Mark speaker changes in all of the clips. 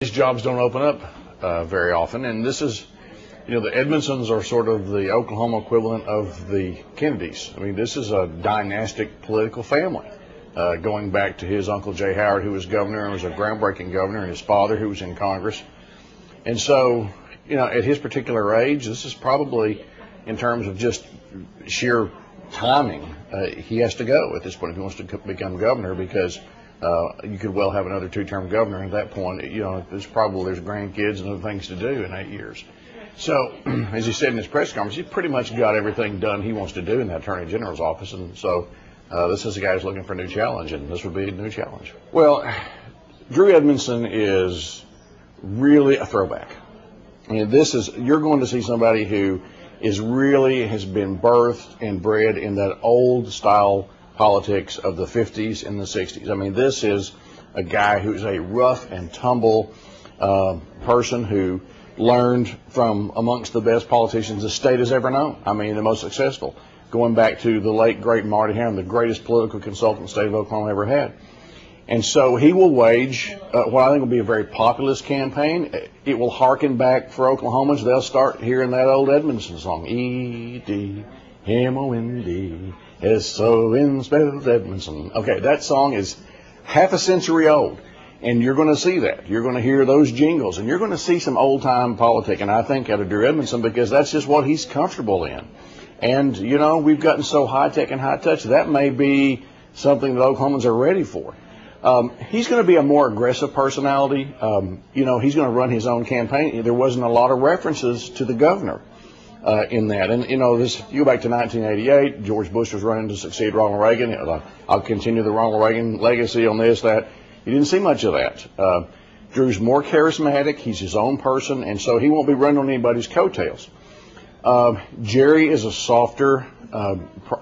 Speaker 1: These jobs don't open up very often, and this is, the Edmondsons are sort of the Oklahoma equivalent of the Kennedys. I mean, this is a dynastic political family, going back to his Uncle J. Howard, who was governor and was a groundbreaking governor, and his father, who was in Congress. And so, at his particular age, this is probably, in terms of just sheer timing, he has to go at this point if he wants to become governor, because you could well have another two-term governor at that point. There's grandkids and other things to do in 8 years. So, as he said in his press conference, he's pretty much got everything done he wants to do in the Attorney General's office, and so this is a guy who's looking for a new challenge, and this would be a new challenge. Well, Drew Edmondson is really a throwback. I mean, you're going to see somebody who has been birthed and bred in that old style politics of the 50s and the 60s. I mean, this is a guy who's a rough and tumble person who learned from amongst the best politicians the state has ever known. I mean, the most successful, going back to the late, great Marty Hamm, the greatest political consultant the state of Oklahoma ever had. And so he will wage what I think will be a very populist campaign. It will harken back for Oklahomans. They'll start hearing that old Edmondson song, E-D-M-O-N-D, S-O-N spells Edmondson. Okay, that song is half a century old. And you're going to see that. You're going to hear those jingles, and you're going to see some old-time politic, and I think out of Drew Edmondson, because that's just what he's comfortable in. And, we've gotten so high-tech and high-touch, that may be something that Oklahomans are ready for. He's going to be a more aggressive personality. He's going to run his own campaign. There wasn't a lot of references to the governor in that. And, you go back to 1988, George Bush was running to succeed Ronald Reagan. I'll continue the Ronald Reagan legacy on this, that. You didn't see much of that. Drew's more charismatic. He's his own person, and so he won't be running on anybody's coattails. Jerry is a softer,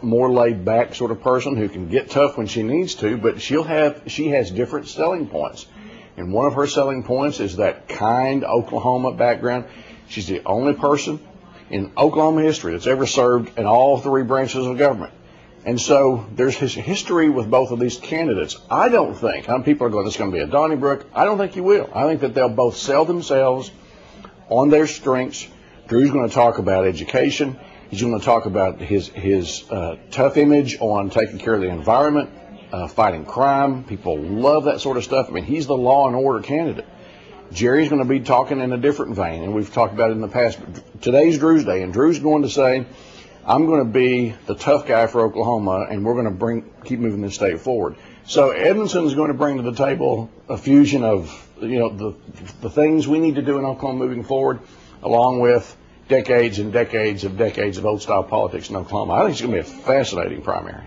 Speaker 1: more laid-back sort of person who can get tough when she needs to, but she has different selling points. And one of her selling points is that kind Oklahoma background. She's the only person in Oklahoma history that's ever served in all three branches of government. And so there's his history with both of these candidates. I don't think, people are going, this is going to be a Donnybrook. I don't think you will. I think that they'll both sell themselves on their strengths. Drew's going to talk about education. He's going to talk about his tough image on taking care of the environment, fighting crime. People love that sort of stuff. I mean, he's the law and order candidate. Jerry's going to be talking in a different vein, and we've talked about it in the past. Today's Drew's day, and Drew's going to say, I'm going to be the tough guy for Oklahoma, and we're going to keep moving this state forward. So Edmondson's going to bring to the table a fusion of, the things we need to do in Oklahoma moving forward, along with decades and decades of old-style politics in Oklahoma. I think it's going to be a fascinating primary.